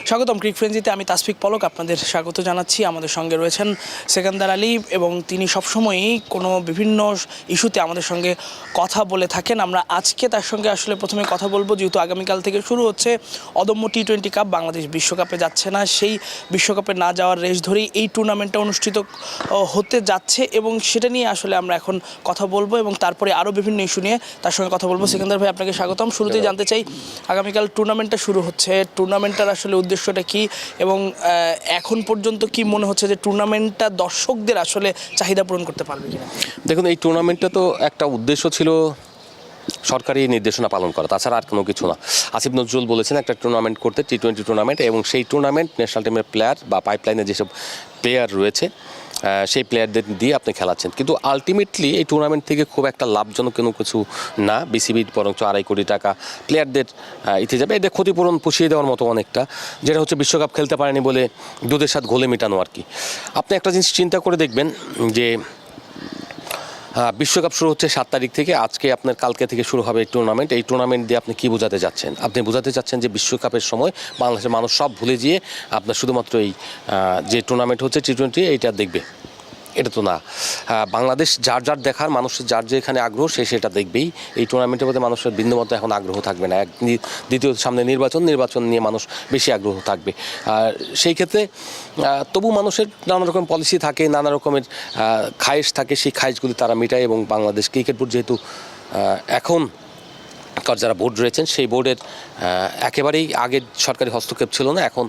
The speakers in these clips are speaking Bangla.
স্বাগতম ক্রিক ফ্রেঞ্জিতে। আমি তাসফিক পলক আপনাদের স্বাগত জানাচ্ছি। আমাদের সঙ্গে রয়েছেন সেকান্দার আলী এবং তিনি সবসময়ই কোনো বিভিন্ন ইস্যুতে আমাদের সঙ্গে কথা বলে থাকেন। আমরা আজকে তার সঙ্গে আসলে প্রথমে কথা বলবো, যেহেতু আগামীকাল থেকে শুরু হচ্ছে অদম্য টি-20 কাপ। বাংলাদেশ বিশ্বকাপে যাচ্ছে না, সেই বিশ্বকাপে না যাওয়ার রেশ ধরেই এই টুর্নামেন্টটা অনুষ্ঠিত হতে যাচ্ছে এবং সেটা নিয়ে আসলে আমরা এখন কথা বলবো এবং তারপরে আরও বিভিন্ন ইস্যু নিয়ে তার সঙ্গে কথা বলবো। সেকান্দার ভাই, আপনাকে স্বাগতম। শুরুতেই জানতে চাই, আগামীকাল টুর্নামেন্টটা শুরু হচ্ছে, টুর্নামেন্টটার আসলে উদ্দেশ্যটা কি এবং এখন পর্যন্ত কি মনে হচ্ছে যে টুর্নামেন্টটা দর্শকদের আসলে চাহিদা পূরণ করতে পারবে কিনা? দেখুন, এই টুর্নামেন্টটা তো একটা উদ্দেশ্য ছিল সরকারি নির্দেশনা পালন করা, তাছাড়া আর কোনো কিছু না। আসিফ নজরুল বলেছেন একটা টুর্নামেন্ট করতে, টি-20 টুর্নামেন্ট, এবং সেই টুর্নামেন্ট ন্যাশনাল টিমের প্লেয়ার বা পাইপলাইনে যেসব প্লেয়ার রয়েছে সেই প্লেয়ারদের দিয়ে আপনি খেলাচ্ছেন। কিন্তু আলটিমেটলি এই টুর্নামেন্ট থেকে খুব একটা লাভজনক কোনো কিছু না। বিসিবির বরঞ্চ 2.5 কোটি টাকা প্লেয়ারদের ইতে যাবে। এটা ক্ষতিপূরণ পুষিয়ে দেওয়ার মতো অনেকটা, যেটা হচ্ছে বিশ্বকাপ খেলতে পারেনি বলে দুধের সাথে ঘোলে মেটানো আর কি। আপনি একটা জিনিস চিন্তা করে দেখবেন যে বিশ্বকাপ শুরু হচ্ছে 7 তারিখ থেকে। আজকে আপনার কালকে থেকে শুরু হবে এই টুর্নামেন্ট। এই টুর্নামেন্ট দিয়ে আপনি কী বোঝাতে যাচ্ছেন? আপনি বোঝাতে চাচ্ছেন যে বিশ্বকাপের সময় বাংলাদেশের মানুষ সব ভুলে গিয়ে আপনার শুধুমাত্র এই যে টুর্নামেন্ট হচ্ছে টি-20 এইটা দেখবে। এটা তো না। বাংলাদেশ যার যার দেখার, মানুষের যার যেখানে আগ্রহ সে সেটা দেখবেই। এই টুর্নামেন্টের মধ্যে মানুষের বিন্দুমাত্র এখন আগ্রহ থাকবে না। দ্বিতীয় সামনে নির্বাচন নিয়ে মানুষ বেশি আগ্রহ থাকবে। আর সেই ক্ষেত্রে তবু মানুষের নানা রকম পলিসি থাকে, নানা রকমের খায়েশ থাকে, সেই খায়েশগুলি তারা মেটায়। এবং বাংলাদেশ ক্রিকেট বোর্ড যেহেতু এখন যারা বোর্ড রয়েছেন সেই বোর্ডের একেবারেই আগের সরকারি হস্তক্ষেপ ছিল না। এখন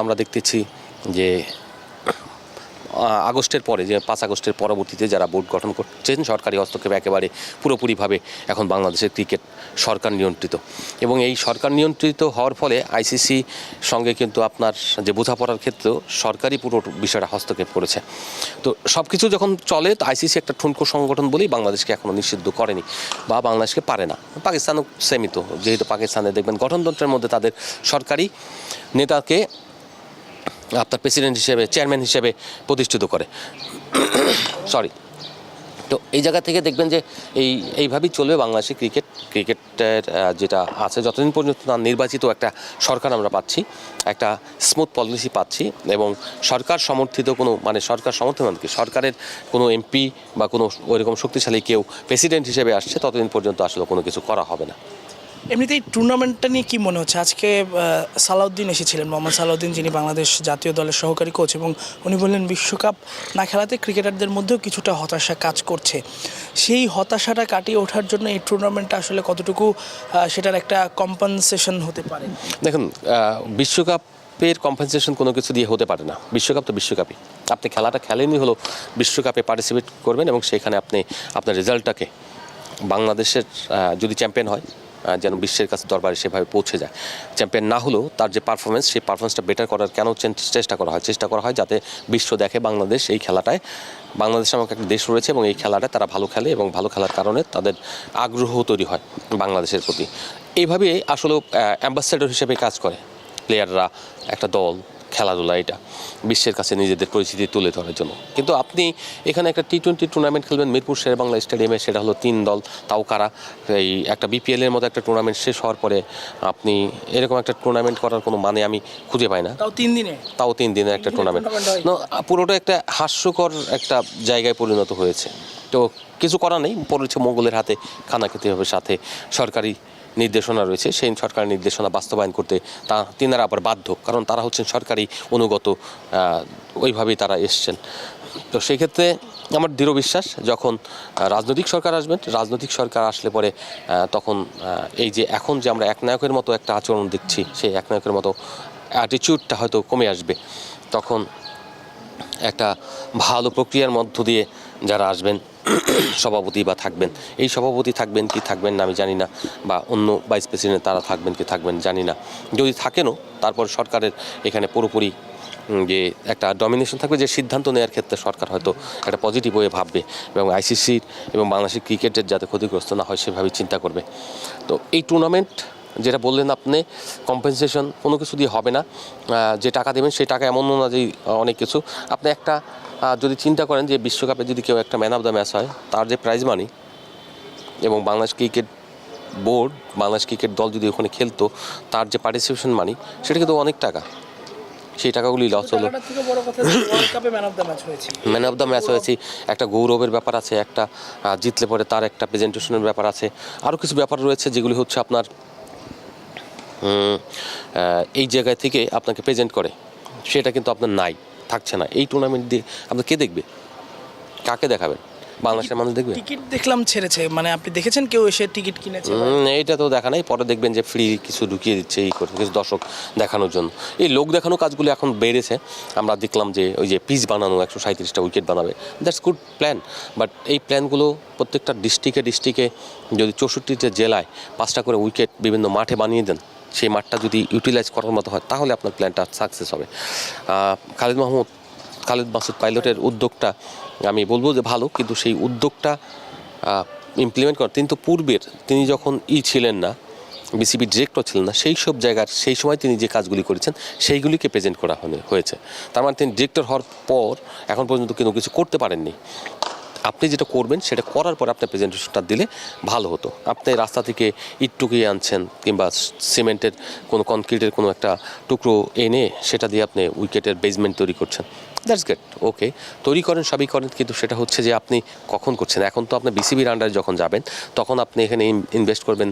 আমরা দেখতেছি যে আগস্টের পরে, যে 5 আগস্টের পরবর্তীতে যারা বোর্ড গঠন করছেন, সরকারি হস্তক্ষেপ একেবারে পুরোপুরিভাবে এখন বাংলাদেশের ক্রিকেট সরকার নিয়ন্ত্রিত। এবং এই সরকার নিয়ন্ত্রিত হওয়ার ফলে আইসিসি সঙ্গে কিন্তু আপনার যে বোঝাপড়ার ক্ষেত্রেও সরকারি পুরো বিষয়টা হস্তক্ষেপ করেছে। তো সব কিছু যখন চলে, তো আইসিসি একটা ঠুনকো সংগঠন বলেই বাংলাদেশকে এখনও নিষিদ্ধ করেনি বা বাংলাদেশকে পারে না। পাকিস্তানও সেমিত, যেহেতু পাকিস্তানে দেখবেন গঠনতন্ত্রের মধ্যে তাদের সরকারি নেতাকে আপনার প্রেসিডেন্ট হিসেবে, চেয়ারম্যান হিসেবে প্রতিষ্ঠিত করে। তো এই জায়গা থেকে দেখবেন যে এইভাবেই চলবে বাংলাদেশি ক্রিকেটের যেটা আছে, যতদিন পর্যন্ত না নির্বাচিত একটা সরকার আমরা পাচ্ছি, একটা স্মুথ পলিসি পাচ্ছি এবং সরকার সমর্থিত কোনো, মানে সরকার সমর্থন কি, সরকারের কোনো এমপি বা কোনো ওইরকম শক্তিশালী কেউ প্রেসিডেন্ট হিসেবে আসছে, ততদিন পর্যন্ত আসলে কোনো কিছু করা হবে না। এমনিতেই টুর্নামেন্টটা নিয়ে কী মনে হচ্ছে? আজকে সালাউদ্দিন এসেছিলেন, মোহাম্মদ সালাউদ্দিন, যিনি বাংলাদেশ জাতীয় দলের সহকারী কোচ, এবং উনি বললেন বিশ্বকাপ না খেলাতে ক্রিকেটারদের মধ্যেও কিছুটা হতাশা কাজ করছে। সেই হতাশাটা কাটিয়ে ওঠার জন্য এই টুর্নামেন্টটা আসলে কতটুকু সেটার একটা কম্পেনসেশন হতে পারে? দেখুন, বিশ্বকাপের কম্পেনসেশন কোনো কিছু দিয়ে হতে পারে না। বিশ্বকাপ তো বিশ্বকাপই। আপনি খেলাটা খেলেনই হলো বিশ্বকাপে পার্টিসিপেট করবেন এবং সেখানে আপনি আপনার রেজাল্টটাকে, বাংলাদেশের যদি চ্যাম্পিয়ন হয় যেন বিশ্বের কাছে দরবারে সেভাবে পৌঁছে যায়। চ্যাম্পিয়ন না হলেও তার যে পারফরমেন্স, সেই পারফরমেন্সটা বেটার করার কেন চেষ্টা করা হয় যাতে বিশ্ব দেখে বাংলাদেশ এই খেলাটায়, বাংলাদেশ নামক একটা দেশ রয়েছে এবং এই খেলাটায় তারা ভালো খেলে এবং ভালো খেলার কারণে তাদের আগ্রহ তৈরি হয় বাংলাদেশের প্রতি। এইভাবেই আসলে অ্যাম্বাসেডর হিসেবে কাজ করে প্লেয়াররা, একটা দল, খেলাধুলা, এটা বিশ্বের কাছে নিজেদের পরিচিতি তুলে ধরার জন্য। কিন্তু আপনি এখানে একটা টি-20 টুর্নামেন্ট খেলবেন মিরপুর শেরেবাংলা স্টেডিয়ামে, সেটা হলো 3 দল, তাও কারা। এই একটা বিপিএলের মতো একটা টুর্নামেন্ট শেষ হওয়ার পরে আপনি এরকম একটা টুর্নামেন্ট করার কোনো মানে আমি খুঁজে পাই না। তাও 3 দিনের একটা টুর্নামেন্ট, পুরোটা একটা হাস্যকর একটা জায়গায় পরিণত হয়েছে। তো কিছু করার নেই, পড়েছে মোগলের হাতে খানা খেতে হবে, সাথে সরকারি নির্দেশনা রয়েছে, সেই সরকারি নির্দেশনা বাস্তবায়ন করতে তিনারা আবার বাধ্য, কারণ তারা হচ্ছেন সরকারি অনুগত, ওইভাবেই তারা এসছেন। তো সেই ক্ষেত্রে আমার দৃঢ় বিশ্বাস, যখন রাজনৈতিক সরকার আসলে পরে তখন এই যে এখন যে আমরা একনায়কের মতো একটা আচরণ দেখছি, সেই একনায়কের মতো অ্যাটিটিউডটা হয়তো কমে আসবে। তখন একটা ভালো প্রক্রিয়ার মধ্য দিয়ে যারা আসবেন সভাপতি বা থাকবেন, এই সভাপতি থাকবেন কি থাকবেন না আমি জানি না, বা অন্য ভাইস প্রেসিডেন্ট তারা থাকবেন কি থাকবেন জানি না। যদি থাকেনও, তারপর সরকারের এখানে পুরোপুরি যে একটা ডমিনেশন থাকবে, যে সিদ্ধান্ত নেওয়ার ক্ষেত্রে সরকার হয়তো একটা পজিটিভ ওয়ে ভাববে এবং আইসিসির এবং বাংলাদেশের ক্রিকেটের যাতে ক্ষতিগ্রস্ত না হয় সেভাবে চিন্তা করবে। তো এই টুর্নামেন্ট যেটা বললেন আপনি, কম্পেনসেশন কোনো কিছু দিয়ে হবে না। যে টাকা দেবেন সেই টাকা এমন না যে অনেক কিছু। আপনি একটা যদি চিন্তা করেন যে বিশ্বকাপে যদি কেউ একটা ম্যান অফ দ্য ম্যাচ হয়, তার যে প্রাইজ মানি এবং Bangladesh cricket board, Bangladesh cricket দল যদি ওখানে খেলতো, তার যে পার্টিসিপেশন মানি, সেটা কিন্তু অনেক টাকা। সেই টাকাগুলি লস হলো। টাকাটার থেকে বড় কথা ওয়ার্ল্ড কাপে ম্যান অফ দ্য ম্যাচ হয়েছে, ম্যান অফ দ্য ম্যাচ হয়েছি, একটা গৌরবের ব্যাপার আছে, একটা জিতলে পরে তার একটা প্রেজেন্টেশনের ব্যাপার আছে, আরও কিছু ব্যাপার রয়েছে যেগুলি হচ্ছে আপনার এই জায়গায় থেকে আপনাকে প্রেজেন্ট করে, সেটা কিন্তু আপনার নাই, থাকছে না। এই টুর্নামেন্ট দিয়ে আপনার কে দেখবে, কাকে দেখাবেন? বাংলাদেশের মানুষ দেখবে? টিকিট দেখলাম ছেড়েছে, মানে আপনি দেখেছেন কেউ এসে টিকিট কিনেছে? এইটা তো দেখা নাই, পরে দেখবেন যে ফ্রি কিছু ঢুকিয়ে দিচ্ছে এই করে কিছু দর্শক দেখানোর জন্য। এই লোক দেখানো কাজগুলো এখন বেড়েছে। আমরা দেখলাম যে ওই যে পিচ বানানো 137টা উইকেট বানাবে, দ্যাটস গুড প্ল্যান, বাট এই প্ল্যানগুলো প্রত্যেকটা ডিস্ট্রিক্টে যদি 64টা জেলায় 5টা করে উইকেট বিভিন্ন মাঠে বানিয়ে দেন, সেই মাঠটা যদি ইউটিলাইজ করার মতো হয়, তাহলে আপনার প্ল্যানটা সাকসেস হবে। খালিদ মাসুদ পাইলটের উদ্যোগটা আমি বলবো যে ভালো, কিন্তু সেই উদ্যোগটা ইমপ্লিমেন্ট করা, তিনি তো পূর্বের, তিনি যখন ছিলেন না, বিসিবি ডিরেক্টর ছিলেন না, সেই সব জায়গার সেই সময় তিনি যে কাজগুলি করেছেন সেইগুলিকে প্রেজেন্ট করা হয়েছে। তার মানে তিনি ডিরেক্টর হওয়ার পর এখন পর্যন্ত কিন্তু কিছু করতে পারেননি। আপনি যেটা করবেন সেটা করার পর আপনার প্রেজেন্টেশনটা দিলে ভালো হতো। আপনি রাস্তা থেকে ইট টুকিয়ে আনছেন কিংবা সিমেন্টের কোনো কনক্রিটের কোনো একটা টুকরো এনে সেটা দিয়ে আপনি উইকেটের বেসমেন্ট তৈরি করছেন, দ্যাটস গেট, ওকে, তৈরি করেন, সবই করেন, কিন্তু সেটা হচ্ছে যে আপনি কখন করছেন। এখন তো আপনি বিসিবির আন্ডারে যখন যাবেন তখন আপনি এখানে ইনভেস্ট করবেন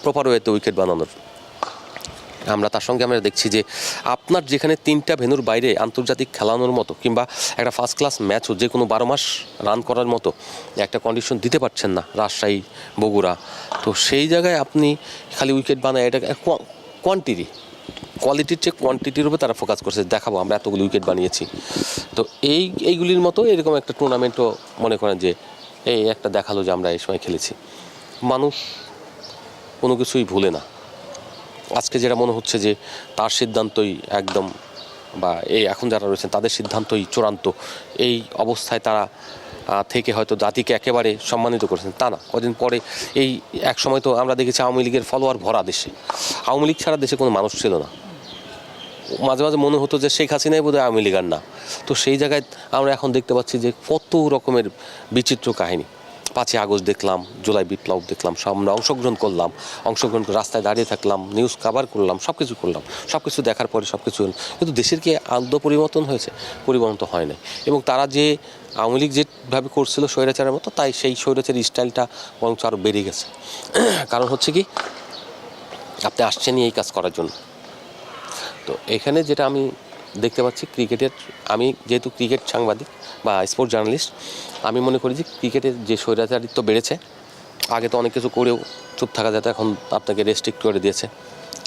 প্রপার ওয়েতে উইকেট বানানোর। আমরা তার সঙ্গে আমরা দেখছি যে আপনার যেখানে 3টা ভেন্যুর বাইরে আন্তর্জাতিক খেলানোর মতো কিংবা একটা ফার্স্ট ক্লাস ম্যাচও যে কোনো 12 মাস রান করার মতো একটা কন্ডিশন দিতে পারছেন না, রাজশাহী, বগুড়া, তো সেই জায়গায় আপনি খালি উইকেট বানায়, এটা কোয়ালিটির চেয়ে কোয়ান্টিটির উপর তারা ফোকাস করছে, দেখাবো আমরা এতগুলো উইকেট বানিয়েছি। তো এইগুলির মতো এরকম একটা টুর্নামেন্টও মনে করেন যে এই একটা দেখালো যে আমরা এই সময় খেলেছি। মানুষ কোনো কিছুই ভুলে না। আজকে যেটা মনে হচ্ছে যে তার সিদ্ধান্তই একদম, বা এই এখন যারা রয়েছেন তাদের সিদ্ধান্তই চূড়ান্ত, এই অবস্থায় তারা থেকে হয়তো জাতিকে একেবারে সম্মানিত করেছেন, তা না। কদিন পরে এই এক সময় তো আমরা দেখেছি আওয়ামী লীগের ফলোয়ার ভরা দেশে, আওয়ামী লীগ ছাড়া দেশে কোনো মানুষ ছিল না। মাঝে মাঝে মনে হতো যে শেখ হাসিনাই বোধহয় আওয়ামী লীগার না। তো সেই জায়গায় আমরা এখন দেখতে পাচ্ছি যে কত রকমের বিচিত্র কাহিনী। 5ই আগস্ট দেখলাম, জুলাই বিপ্লব দেখলাম, সব আমরা অংশগ্রহণ করলাম, করে রাস্তায় দাঁড়িয়ে থাকলাম, নিউজ কভার করলাম, সব কিছু দেখার পরে সব কিছু, কিন্তু দেশের কি আদৌ পরিবর্তন হয়েছে? পরিবর্তন তো হয় নাই। এবং তারা যে আওয়ামী লীগ যেভাবে করছিল স্বৈরাচারের মতো, তাই সেই স্বৈরাচারের স্টাইলটা বরঞ্চ আরও বেড়ে গেছে। কারণ হচ্ছে কি, আপনি আসছেনই এই কাজ করার জন্য। তো এখানে যেটা আমি দেখতে পাচ্ছি ক্রিকেটের, আমি যেহেতু ক্রিকেট সাংবাদিক বা স্পোর্টস জার্নালিস্ট, আমি মনে করি যে ক্রিকেটের যে স্বৈরাচারিত্ব বেড়েছে, আগে তো অনেক কিছু করেও চুপ থাকা যেত, এখন আপনাকে রেস্ট্রিক্ট করে দিয়েছে,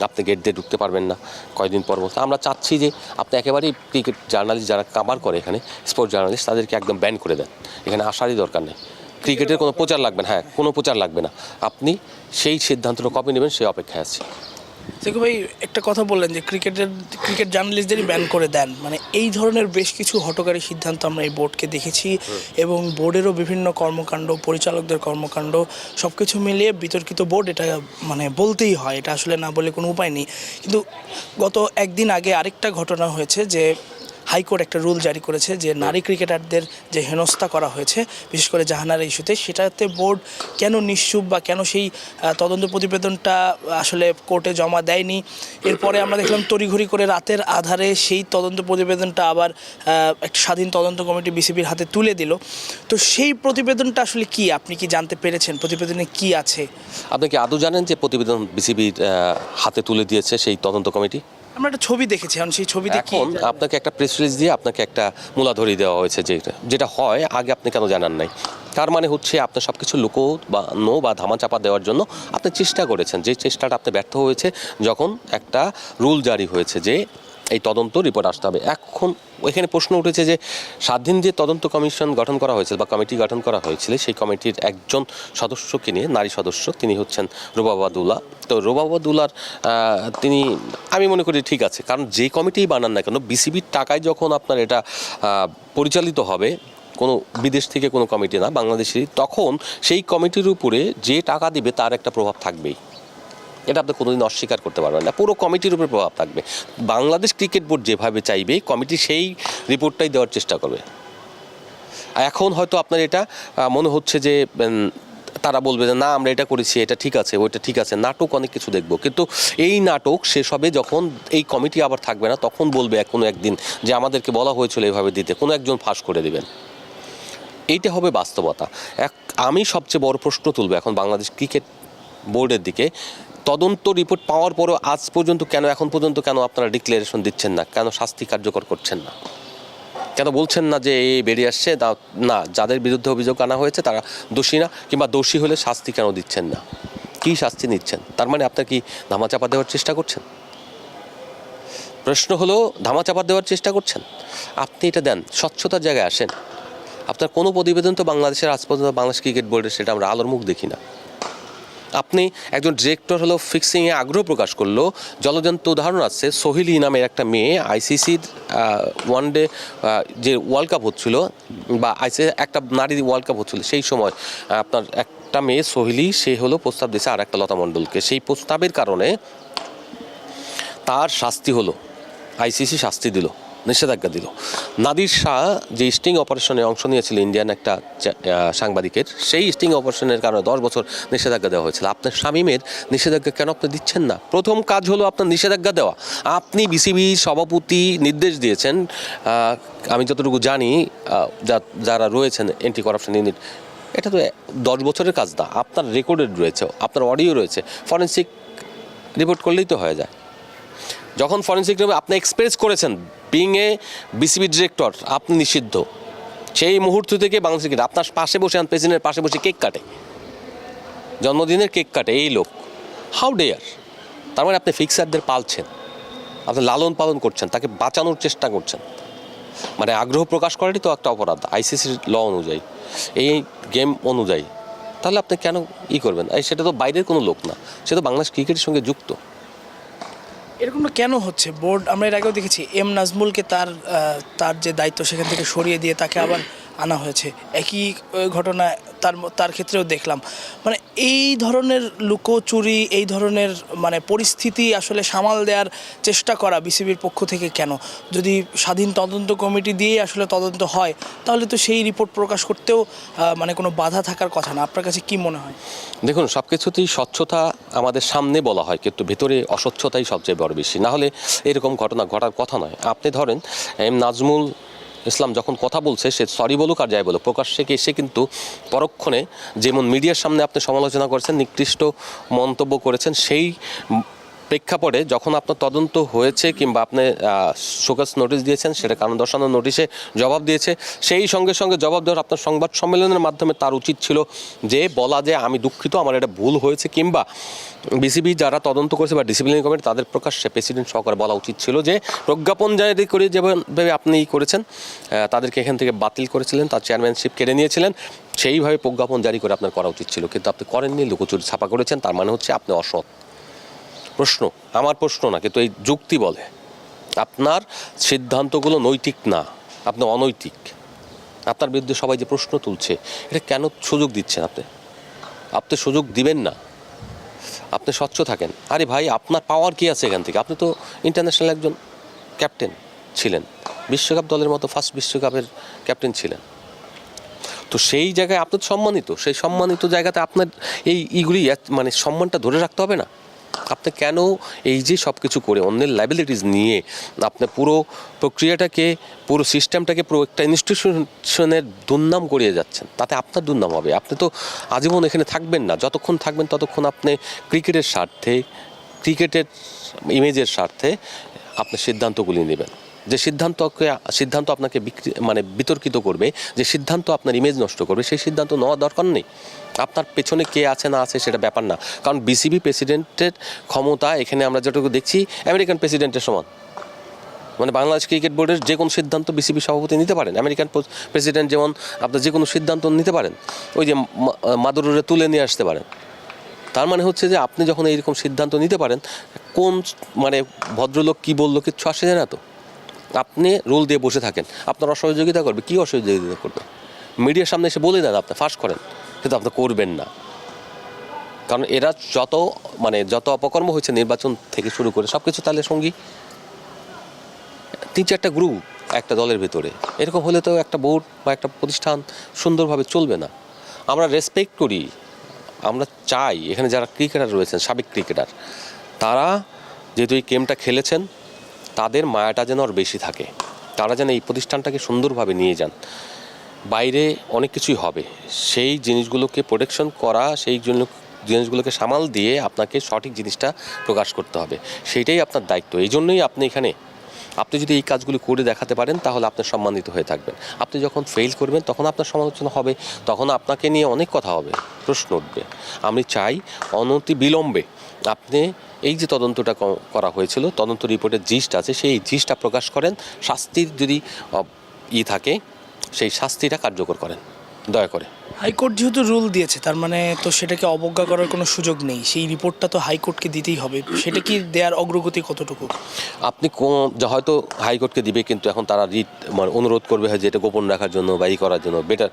আপনি গেট দিয়ে ঢুকতে পারবেন না কয়েকদিন পর। আমরা চাচ্ছি যে আপনি একেবারেই ক্রিকেট জার্নালিস্ট যারা কাভার করে এখানে, স্পোর্টস জার্নালিস্ট, তাদেরকে একদম ব্যান করে দেন, এখানে আসারই দরকার নেই, ক্রিকেটের কোনো প্রচার লাগবে না, কোনো প্রচার লাগবে না, আপনি সেই সিদ্ধান্তটা কবে নেবেন সেই অপেক্ষায় আছি। সেকু ভাই, একটা কথা বললেন যে ক্রিকেট জার্নালিস্টদেরই ব্যান করে দেন, মানে এই ধরনের বেশ কিছু হঠকারী সিদ্ধান্ত আমরা এই বোর্ডকে দেখেছি, এবং বোর্ডেরও বিভিন্ন কর্মকাণ্ড, পরিচালকদের কর্মকাণ্ড সব কিছু মিলিয়ে বিতর্কিত বোর্ড, এটা মানে বলতেই হয়, এটা আসলে না বলে কোনো উপায় নেই। কিন্তু গত একদিন আগে আরেকটা ঘটনা হয়েছে যে হাইকোর্ট একটা রুল জারি করেছে যে নারী ক্রিকেটারদের যে হেনস্থা করা হয়েছে, বিশেষ করে জাহানারা ইস্যুতে, সেটাতে বোর্ড কেন নিশ্চুপ বা কেন সেই তদন্ত প্রতিবেদনটা আসলে কোর্টে জমা দেয়নি। এরপরে আমরা দেখলাম তড়িঘড়ি করে রাতের আধারে সেই তদন্ত প্রতিবেদনটা আবার একটা স্বাধীন তদন্ত কমিটি বিসিবির হাতে তুলে দিল। তো সেই প্রতিবেদনটা আসলে কি, আপনি কি জানতে পেরেছেন প্রতিবেদনে কি আছে? আপনি কি আদৌ জানেন যে প্রতিবেদন বিসিবির হাতে তুলে দিয়েছে সেই তদন্ত কমিটি? আমরা একটা ছবি দেখেছি, এখন সেই ছবিতে কি আপনাকে একটা প্রেস রিলিজ দিয়ে আপনাকে একটা মূলাধরি দেওয়া হয়েছে, যেটা হয় আগে আপনি কেন জানান নাই? তার মানে হচ্ছে আপনার সব কিছু লুকোনো বা ধামাচাপা দেওয়ার জন্য আপনি চেষ্টা করেছেন, যে চেষ্টাটা আপনি ব্যর্থ হয়েছে যখন একটা রুল জারি হয়েছে যে এই তদন্ত রিপোর্ট আসতে হবে। এখন এখানে প্রশ্ন উঠেছে যে স্বাধীন যে তদন্ত কমিশন গঠন করা হয়েছিল বা কমিটি গঠন করা হয়েছিল, সেই কমিটির একজন সদস্যকে নিয়ে, নারী সদস্য, তিনি হচ্ছেন রুবাবাদুল্লাহ। তো রুবাবাদুল্লাহর তিনি, আমি মনে করি ঠিক আছে, কারণ যে কমিটিই বানান না কেন, বিসিবির টাকায় যখন আপনার এটা পরিচালিত হবে, কোনো বিদেশ থেকে কোনো কমিটি না, বাংলাদেশি, তখন সেই কমিটির উপরে যে টাকা দিবে তার একটা প্রভাব থাকবেই, এটা আপনি কোনোদিন অস্বীকার করতে পারবেন না, পুরো কমিটির উপরে প্রভাব থাকবে। বাংলাদেশ ক্রিকেট বোর্ড যেভাবে চাইবে, কমিটি সেই রিপোর্টটাই দেওয়ার চেষ্টা করবে। এখন হয়তো আপনার এটা মনে হচ্ছে যে তারা বলবে যে না আমরা এটা করেছি, এটা ঠিক আছে, ওইটা ঠিক আছে, নাটক অনেক কিছু দেখব, কিন্তু এই নাটক শেষ হবে যখন এই কমিটি আবার থাকবে না, তখন বলবে কোনো একদিন যে আমাদেরকে বলা হয়েছিল এইভাবে দিতে, কোনো একজন ফাঁস করে দেবেন। এইটা হবে বাস্তবতা। আমি সবচেয়ে বড় প্রশ্ন তুলব এখন বাংলাদেশ ক্রিকেট বোর্ডের দিকে, তদন্ত রিপোর্ট পাওয়ার পরও আজ পর্যন্ত কেন, এখন পর্যন্ত কেন আপনারা ডিক্লারেশন দিচ্ছেন না, কেন শাস্তি কার্যকর করছেন না, কেন বলছেন না যে এই বেরিয়ে আসছে না, যাদের বিরুদ্ধে অভিযোগ আনা হয়েছে তারা দোষী না, কিংবা দোষী হলে শাস্তি কেন দিচ্ছেন না, কী শাস্তি নিচ্ছেন? তার মানে আপনার কি ধামাচাপা দেওয়ার চেষ্টা করছেন? প্রশ্ন হলো ধামাচাপা দেওয়ার চেষ্টা করছেন? আপনি এটা দেন, স্বচ্ছতার জায়গায় আসেন। আপনার কোনো প্রতিবেদন তো বাংলাদেশের আজ পর্যন্ত বাংলাদেশ ক্রিকেট বোর্ডের সেটা আমরা আলোর মুখ দেখি না। আপনি একজন ডিরেক্টর হলো ফিক্সিংয়ে আগ্রহ প্রকাশ করলো, জলজন্ত উদাহরণ আছে, সোহিলি নামের একটা মেয়ে আইসিসির ওয়ানডে যে ওয়ার্ল্ড কাপ হচ্ছিল, বা আইসিসি একটা নারী ওয়ার্ল্ড কাপ হচ্ছিল, সেই সময় আপনার একটা মেয়ে সোহিলি, সে হলো প্রস্তাব দিয়েছে আর একটা লতা মণ্ডলকে, সেই প্রস্তাবের কারণে তার শাস্তি হলো, আইসিসি শাস্তি দিল, নিষেধাজ্ঞা দিল। নাদির শাহ যে স্টিং অপারেশনে অংশ নিয়েছিল ইন্ডিয়ান একটা সাংবাদিকের, সেই স্টিং অপারেশনের কারণে 10 বছর নিষেধাজ্ঞা দেওয়া হয়েছিল। আপনার শামীমের নিষেধাজ্ঞা কেন আপনি দিচ্ছেন না? প্রথম কাজ হলো আপনার নিষেধাজ্ঞা দেওয়া। আপনি বিসিবি সভাপতি নির্দেশ দিয়েছেন, আমি যতটুকু জানি যারা রয়েছেন অ্যান্টি কারাপশন ইউনিট, এটা তো 10 বছরের কাজ না, আপনার রেকর্ডেড রয়েছে, আপনার অডিও রয়েছে, ফরেন্সিক রিপোর্ট করলেই তো হয়ে যায়। যখন ফরেন্সিক আপনি এক্সপ্রেস করেছেন বিং এ বিসিবি ডিরেক্টর, আপনি নিষিদ্ধ, সেই মুহূর্ত থেকে বাংলাদেশ ক্রিকেট আপনার পাশে বসে, প্রেসিডেন্টের পাশে বসে কেক কাটে, জন্মদিনের কেক কাটে এই লোক, হাউ ডেয়ার! তার মানে আপনি ফিক্সারদের পালছেন, আপনি লালন পালন করছেন, তাকে বাঁচানোর চেষ্টা করছেন। মানে আগ্রহ প্রকাশ করারই তো একটা অপরাধ আইসিসির ল অনুযায়ী, এই গেম অনুযায়ী। তাহলে আপনি কেন করবেন? সেটা তো বাইরের কোনো লোক না, সে তো বাংলাদেশ ক্রিকেটের সঙ্গে যুক্ত। এরকমটা কেন হচ্ছে? বোর্ড, আমরা এর আগেও দেখেছি এম নাজমুলকে তার যে দায়িত্ব সেখান থেকে সরিয়ে দিয়ে তাকে আবার আনা হয়েছে, একই ঘটনা তার ক্ষেত্রেও দেখলাম। মানে এই ধরনের লুকোচুরি, এই ধরনের মানে পরিস্থিতি আসলে সামাল দেওয়ার চেষ্টা করা বিসিবির পক্ষ থেকে কেন? যদি স্বাধীন তদন্ত কমিটি দিয়েই আসলে তদন্ত হয়, তাহলে তো সেই রিপোর্ট প্রকাশ করতেও মানে কোনো বাধা থাকার কথা না। আপনার কাছে কি মনে হয়? দেখুন, সব কিছুতেই স্বচ্ছতা আমাদের সামনে বলা হয়, কিন্তু ভেতরে অস্বচ্ছতাই সবচেয়ে বড় বেশি, না হলে এরকম ঘটনা ঘটার কথা নয়। আপনি ধরেন এম নাজমুল ইসলাম যখন কথা বলছে, সে সরি বলুক আর যাই বলুক, প্রকাশ্যে এসে কিন্তু পরক্ষণে যেমন মিডিয়ার সামনে আপনি সমালোচনা করেছেন, নিকৃষ্ট মন্তব্য করেছেন, সেই প্রেক্ষাপটে যখন আপনার তদন্ত হয়েছে কিংবা আপনি শোকজ নোটিশ দিয়েছেন, সেটা কারণ দর্শানোর নোটিশে জবাব দিয়েছে, সেই সঙ্গে সঙ্গে জবাব দেওয়ার আপনার সংবাদ সম্মেলনের মাধ্যমে তার উচিত ছিল যে বলা যে আমি দুঃখিত, আমার এটা ভুল হয়েছে, কিংবা বিসিবি যারা তদন্ত করেছে বা ডিসিপ্লিনারি কমিটি তাদের প্রকাশ্যে প্রেসিডেন্ট সহকারে বলা উচিত ছিল যে প্রজ্ঞাপন জারি করে যেভাবে আপনি করেছেন, তাদেরকে এখান থেকে বাতিল করেছিলেন, তার চেয়ারম্যানশিপ কেড়ে নিয়েছিলেন, সেইভাবে প্রজ্ঞাপন জারি করে আপনার করা উচিত ছিল, কিন্তু আপনি করেননি, লুকোচুরি ছাপা করেছেন। তার মানে হচ্ছে আপনি অসৎ। প্রশ্ন, আমার প্রশ্ন না, কিন্তু এই যুক্তি বলে আপনার সিদ্ধান্তগুলো নৈতিক না, আপনি অনৈতিক। আপনার বিরুদ্ধে সবাই যে প্রশ্ন তুলছে, এটা কেন সুযোগ দিচ্ছেন? আপনি সুযোগ দিবেন না, আপনি স্বচ্ছ থাকেন। আরে ভাই, আপনার পাওয়ার কি আছে এখান থেকে? আপনি তো ইন্টারন্যাশনাল একজন ক্যাপ্টেন ছিলেন, বিশ্বকাপ দলের মতো ফার্স্ট বিশ্বকাপের ক্যাপ্টেন ছিলেন, তো সেই জায়গায় আপনি সম্মানিত, সেই সম্মানিত জায়গাতে আপনার এইগুলি মানে সম্মানটা ধরে রাখতে হবে না? আপনি কেন এই যে সব কিছু করে অন্যের লাইবিলিটিস নিয়ে আপনার পুরো প্রক্রিয়াটাকে, পুরো সিস্টেমটাকে, পুরো একটা ইনস্টিটিউশনের দুর্নাম করিয়ে যাচ্ছেন? তাতে আপনার দুর্নাম হবে। আপনি তো আজীবন এখানে থাকবেন না, যতক্ষণ থাকবেন ততক্ষণ আপনি ক্রিকেটের স্বার্থে, ক্রিকেটের ইমেজের স্বার্থে আপনি সিদ্ধান্তগুলি নেবেন। যে সিদ্ধান্ত আপনাকে বিতর্কিত করবে, যে সিদ্ধান্ত আপনার ইমেজ নষ্ট করবে, সেই সিদ্ধান্ত নেওয়ার দরকার নেই। আপনার পেছনে কে আছে না আছে সেটা ব্যাপার না, কারণ বিসিবি প্রেসিডেন্টের ক্ষমতা এখানে আমরা যেটুকু দেখছি আমেরিকান প্রেসিডেন্টের সমান। মানে বাংলাদেশ ক্রিকেট বোর্ডের যে কোনো সিদ্ধান্ত বিসিবি সভাপতি নিতে পারেন, আমেরিকান প্রেসিডেন্ট যেমন আপনার যে কোনো সিদ্ধান্ত নিতে পারেন, ওই যে মাদুরে তুলে নিয়ে আসতে পারেন। তার মানে হচ্ছে যে আপনি যখন এইরকম সিদ্ধান্ত নিতে পারেন, কোন ভদ্রলোক কী বললো কিচ্ছু আসে যায় না। তো আপনি রোল দিয়ে বসে থাকেন, আপনার অসহযোগিতা করবে, কী অসহযোগিতা করবে? মিডিয়ার সামনে এসে বলে দেন আপনি ফাঁস করেন, কিন্তু আপনি করবেন না। কারণ এরা যত অপকর্ম হয়েছে নির্বাচন থেকে শুরু করে সব কিছু তাহলে সঙ্গী 3-4টা গ্রুপ একটা দলের ভেতরে, এরকম হলে তো একটা বোর্ড বা একটা প্রতিষ্ঠান সুন্দরভাবে চলবে না। আমরা রেসপেক্ট করি আমরা চাই এখানে যারা ক্রিকেটার রয়েছেন, সাবেক ক্রিকেটার, তারা যেহেতু এই গেমটা খেলেছেন, তাদের মায়াটা যেন আর বেশি থাকে, তারা যেন এই প্রতিষ্ঠানটাকে সুন্দরভাবে নিয়ে যান। বাইরে অনেক কিছুই হবে, সেই জিনিসগুলোকে প্রোটেকশন করা, সেই জন্য জিনিসগুলোকে সামাল দিয়ে আপনাকে সঠিক জিনিসটা প্রকাশ করতে হবে, সেইটাই আপনার দায়িত্ব। এই জন্যই আপনি এখানে, আপনি যদি এই কাজগুলি করে দেখাতে পারেন তাহলে আপনি সম্মানিত হয়ে থাকবেন। আপনি যখন ফেল করবেন তখন আপনার সমালোচনা হবে, তখন আপনাকে নিয়ে অনেক কথা হবে, প্রশ্ন উঠবে। আমি চাই অনতি বিলম্বে আপনি এই যে তদন্তটা করা হয়েছিল, তদন্ত রিপোর্টের জিস্ট আছে, সেই জিস্টটা প্রকাশ করেন, শাস্তির যদি থাকে সেই শাস্তিটা কার্যকর করেন দয়া করে। হাইকোর্ট যেহেতু রুল দিয়েছে, তার মানে তো সেটাকে অবজ্ঞা করার কোনো সুযোগ নেই। সেই রিপোর্টটা তো হাইকোর্টকে দিতেই হবে, সেটা কি দেওয়ার অগ্রগতি কতটুকু? আপনি হয়তো হাইকোর্টকে দিবে, কিন্তু এখন তারা রিট মানে অনুরোধ করবে হয় যে এটা গোপন রাখার জন্য বা এই করার জন্য, বেটার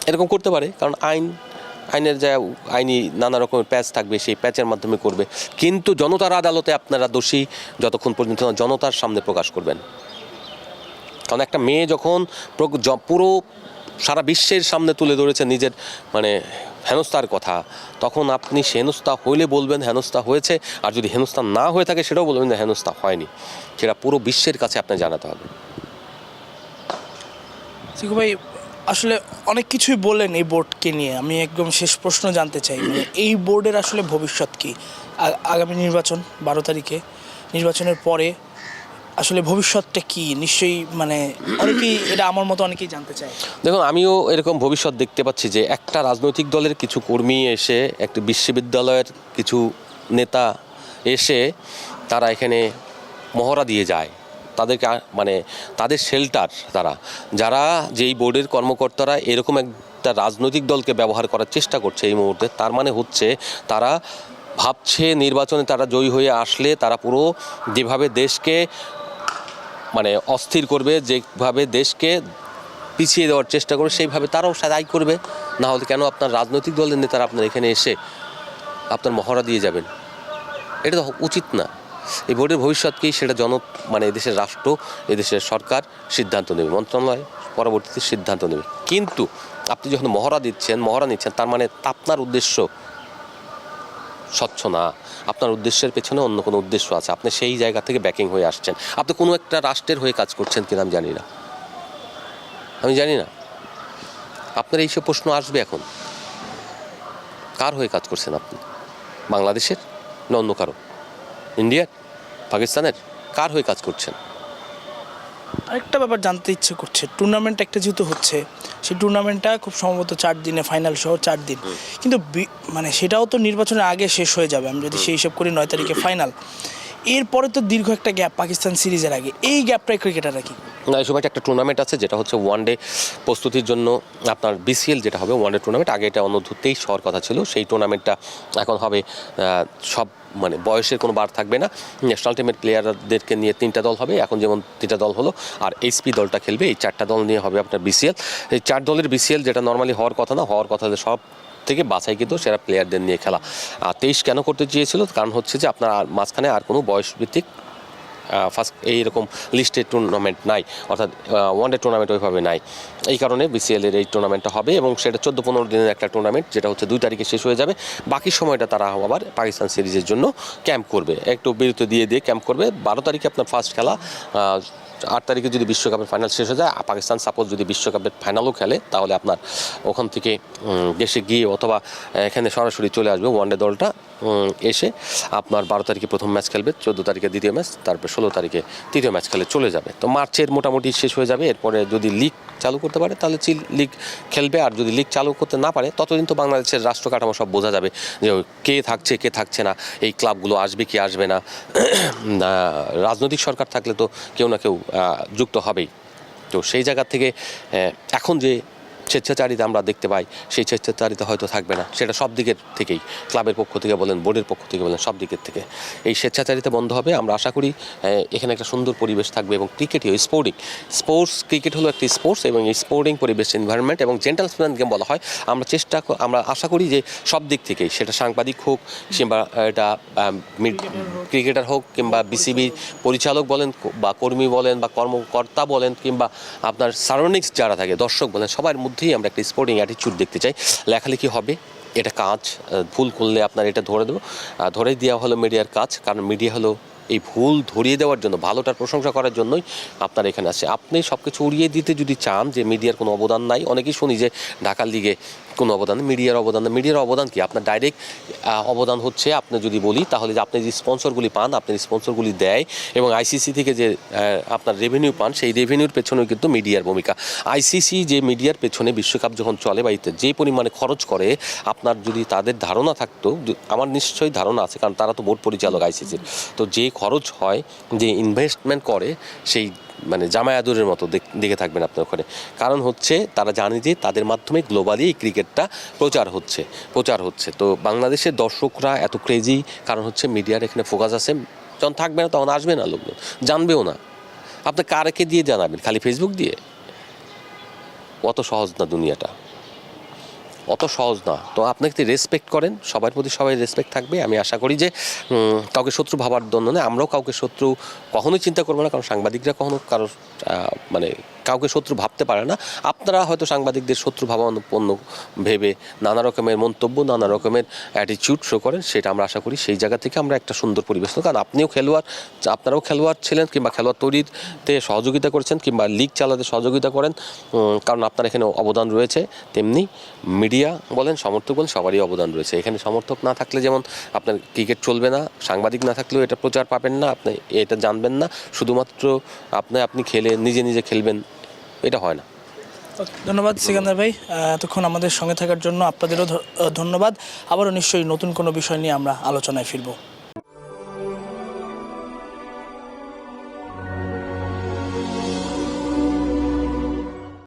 এরকম করতে পারে, কারণ আইনের যা আইনি নানা রকমের প্যাচ থাকবে, সেই প্যাচের মাধ্যমে করবে। কিন্তু জনতার আদালতে আপনারা দোষী যতক্ষণ পর্যন্ত জনতার সামনে প্রকাশ করবেন। কারণ একটা মেয়ে যখন পুরো সারা বিশ্বের সামনে তুলে ধরেছে নিজের মানে হেনস্থার কথা, তখন আপনি সে হেনস্থা হইলে বলবেন হেনস্থা হয়েছে, আর যদি হেনস্থা না হয়ে থাকে সেটাও বলবেন যে হেনস্থা হয়নি, সেটা পুরো বিশ্বের কাছে আপনি জানাতে হবে। সিকু ভাই, আসলে অনেক কিছুই বললেন এই বোর্ডকে নিয়ে। আমি একদম শেষ প্রশ্ন জানতে চাই, মানে এই বোর্ডের আসলে ভবিষ্যৎ কি? আগামী নির্বাচন 12 তারিখে, নির্বাচনের পরে আসলে ভবিষ্যৎটা কি? নিশ্চয়ই মানে অনেকেই, এটা আমার মতো অনেকেই জানতে চায়। দেখুন, আমিও এরকম ভবিষ্যৎ দেখতে পাচ্ছি যে একটা রাজনৈতিক দলের কিছু কর্মী এসে, একটা বিশ্ববিদ্যালয়ের কিছু নেতা এসে তারা এখানে মহড়া দিয়ে যায়, তাদেরকে মানে তাদের শেল্টার, যারা যেই বোর্ডের কর্মকর্তারা এরকম একটা রাজনৈতিক দলকে ব্যবহার করার চেষ্টা করছে এই মুহূর্তে, তার মানে হচ্ছে তারা ভাবছে নির্বাচনে তারা জয়ী হয়ে আসলে তারা পুরো যেভাবে দেশকে মানে অস্থির করবে, যেভাবে দেশকে পিছিয়ে দেওয়ার চেষ্টা করবে, সেইভাবে তারাও সাদাই করবে। না হলে কেন আপনার রাজনৈতিক দলের নেতারা আপনার এখানে এসে আপনার মহড়া দিয়ে যাবেন? এটা তো উচিত না। এই বোর্ডের ভবিষ্যৎ কী সেটা মানে এদেশের রাষ্ট্র, এদেশের সরকার সিদ্ধান্ত নেবে, মন্ত্রণালয় পরবর্তীতে সিদ্ধান্ত নেবে। কিন্তু আপনি যখন মহড়া নিচ্ছেন, তার মানে আপনার উদ্দেশ্য স্বচ্ছ না, আপনার উদ্দেশ্যের পেছনে অন্য কোনো উদ্দেশ্য আছে। আপনি সেই জায়গা থেকে ব্যাকিং হয়ে আসছেন, আপনি কোনো একটা রাষ্ট্রের হয়ে কাজ করছেন কিনা আমি জানি না। আপনার এইসব প্রশ্ন আসবে এখন। কার হয়ে কাজ করছেন আপনি? বাংলাদেশের না অন্য কারো? ইন্ডিয়ার, পাকিস্তানের? কার হয়ে কাজ করছেন? আরেকটা ব্যাপার জানতে ইচ্ছে করছে, টুর্নামেন্ট একটা যেহেতু হচ্ছে, সেই টুর্নামেন্টটা খুব সম্ভবত 4 দিনে, ফাইনাল সহ 4 দিন, কিন্তু মানে সেটাও তো নির্বাচনের আগে শেষ হয়ে যাবে। আমি যদি সেই হিসাব করি 9 তারিখে ফাইনাল, এরপরে তো দীর্ঘ একটা গ্যাপ পাকিস্তান সিরিজের আগে। এই গ্যাপটাই ক্রিকেটাররা কি না, এই সময়টা একটা টুর্নামেন্ট আছে যেটা হচ্ছে ওয়ানডে প্রস্তুতির জন্য আপনার বিসিএল যেটা হবে ওয়ানডে টুর্নামেন্ট। আগে এটা অনূর্ধ্ব 23 হওয়ার কথা ছিল, সেই টুর্নামেন্টটা এখন হবে সব মানে বয়সের কোনো বার থাকবে না, ন্যাশনাল টিমের প্লেয়ারদেরকে নিয়ে 3টা দল হবে। এখন যেমন 3টা দল হলো, আর এইচপি দলটা খেলবে, এই 4টা দল নিয়ে হবে আপনার বিসিএল। এই 4 দলের বিসিএল যেটা নর্মালি হওয়ার কথা না, হওয়ার কথা সব থেকে বাছাই কিন্তু সেরা প্লেয়ারদের নিয়ে খেলা। আর 23 কেন করতে চেয়েছিল? কারণ হচ্ছে যে আপনার মাঝখানে আর কোনো বয়সভিত্তিক ফার্স্ট এইরকম লিস্টের টুর্নামেন্ট নাই, অর্থাৎ ওয়ানডে টুর্নামেন্ট ওইভাবে নাই। এই কারণে বিসিএলের এই টুর্নামেন্টটা হবে, এবং সেটা 14-15 দিনের একটা টুর্নামেন্ট, যেটা হচ্ছে 2 তারিখে শেষ হয়ে যাবে। বাকি সময়টা তারা আবার পাকিস্তান সিরিজের জন্য ক্যাম্প করবে, একটু বিরতি দিয়ে ক্যাম্প করবে। 12 তারিখে আপনার ফার্স্ট খেলা, 8 তারিখে যদি বিশ্বকাপের ফাইনাল শেষ হয়ে যায়, পাকিস্তান সাপোজ যদি বিশ্বকাপের ফাইনালও খেলে, তাহলে আপনার ওখান থেকে দেশে গিয়ে অথবা এখানে সরাসরি চলে আসবে ওয়ানডে দলটা, এসে আপনার 12 তারিখে প্রথম ম্যাচ খেলবে, 14 তারিখে দ্বিতীয় ম্যাচ, তারপর 16 তারিখে তৃতীয় ম্যাচ খেলে চলে যাবে। তো মার্চের মোটামুটি শেষ হয়ে যাবে। এরপরে যদি লিগ চালু করতে পারে তাহলে লিগ খেলবে, আর যদি লিগ চালু করতে না পারে ততদিন তো বাংলাদেশের রাষ্ট্র কাঠামো সব বোঝা যাবে যে কে থাকছে কে থাকছে না, এই ক্লাবগুলো আসবে কি আসবে না। রাজনৈতিক সরকার থাকলে তো কেউ না কেউ যুক্ত হবেই। তো সেই জায়গা থেকে এখন যে স্বেচ্ছাচারিতা আমরা দেখতে পাই, সেই স্বেচ্ছাচারিতা হয়তো থাকবে না। সেটা সব দিকের থেকেই, ক্লাবের পক্ষ থেকে বলেন, বোর্ডের পক্ষ থেকে বলেন, সব দিকের থেকে এই স্বেচ্ছাচারিতা বন্ধ হবে। আমরা আশা করি এখানে একটা সুন্দর পরিবেশ থাকবে, এবং ক্রিকেটই স্পোর্টস ক্রিকেট হলো একটি স্পোর্টস, এবং এই স্পোর্টিং পরিবেশ, এনভায়রনমেন্ট এবং জেন্টলম্যান গেম বলা হয়। আমরা আশা করি যে সব দিক থেকেই, সেটা সাংবাদিক হোক কিংবা এটা ক্রিকেটার হোক কিংবা বিসিবি পরিচালক বলেন বা কর্মী বলেন বা কর্মকর্তা বলেন কিংবা আপনার সারাউন্ডিংস যারা থাকে, দর্শক বলেন, সবার মধ্যেই আমরা একটা স্পোর্টিং অ্যাটিটিউড দেখতে চাই। লেখালেখি হবে, এটা কাজ, ভুল করলে আপনার এটা ধরে দেবো, ধরেই দেওয়া হলো মিডিয়ার কাজ। কারণ মিডিয়া হলো এই ভুল ধরিয়ে দেওয়ার জন্য, ভালোটার প্রশংসা করার জন্যই আপনার এখানে আসে। আপনি সব কিছু উড়িয়ে দিতে যদি চান যে মিডিয়ার কোনো অবদান নাই, অনেকেই শুনি যে ঢাকার লিগে কোনো অবদান, মিডিয়ার অবদান না। মিডিয়ার অবদান কি? আপনার ডাইরেক্ট অবদান হচ্ছে, আপনি যদি বলি তাহলে যে আপনি যে স্পন্সরগুলি পান, আপনি স্পন্সরগুলি দেয় এবং আইসিসি থেকে যে আপনার রেভিনিউ পান, সেই রেভিনিউর পেছনেও কিন্তু মিডিয়ার ভূমিকা। আইসিসি যে মিডিয়ার পেছনে বিশ্বকাপ যখন চলে বা যে পরিমাণে খরচ করে, আপনার যদি তাদের ধারণা থাকতো, আমার নিশ্চয়ই ধারণা আছে কারণ তারা তো বোর্ড পরিচালক আইসিসির, তো যে খরচ হয়, যে ইনভেস্টমেন্ট করে, সেই মানে জামায়াতুরের মতো দেখে থাকবেন আপনার ওখানে। কারণ হচ্ছে তারা জানে যে তাদের মাধ্যমে গ্লোবালি এই ক্রিকেটটা প্রচার হচ্ছে। তো বাংলাদেশের দর্শকরা এত ক্রেজি, কারণ হচ্ছে মিডিয়ার এখানে ফোকাস আছে। যখন থাকবে না তখন আসবে না লোকজন, জানবেও না। আপনি কারকে দিয়ে জানাবেন? খালি ফেসবুক দিয়ে? অত সহজ না দুনিয়াটা, অত সহজ না। তো আপনাকে রেসপেক্ট করেন, সবার প্রতি সবাই রেসপেক্ট থাকবে। আমি আশা করি যে কাউকে শত্রু ভাবার জন্য না, আমরাও কাউকে শত্রু কখনোই চিন্তা করবো না, কারণ সাংবাদিকরা কখনো কারোর মানে কাউকে শত্রু ভাবতে পারে না। আপনারা হয়তো সাংবাদিকদের শত্রু ভাবাপন্ন ভেবে নানা রকমের মন্তব্য, নানা রকমের অ্যাটিটিউড শো করেন, সেটা আমরা আশা করি সেই জায়গা থেকে আমরা একটা সুন্দর পরিবেশ। কারণ আপনিও খেলোয়াড়, আপনারাও খেলোয়াড় ছিলেন, কিংবা খেলোয়াড় তৈরিতে সহযোগিতা করেছেন, কিংবা লিগ চালাতে সহযোগিতা করেন, কারণ আপনার এখানে অবদান রয়েছে। তেমনি মিডিয়া বলেন, সমর্থক বলেন, সবারই অবদান রয়েছে এখানে। সমর্থক না থাকলে যেমন আপনার ক্রিকেট চলবে না, সাংবাদিক না থাকলেও এটা প্রচার পাবেন না, আপনি এটা জানবেন না। শুধুমাত্র আপনি খেলে নিজে খেলবেন, এটা হয় না। ধন্যবাদ সিকান্দার ভাই, এতক্ষণ আমাদের সঙ্গে থাকার জন্য আপনাদেরও ধন্যবাদ। আবারও নিশ্চয়ই নতুন কোনো বিষয় নিয়ে আমরা আলোচনায় ফিরবো।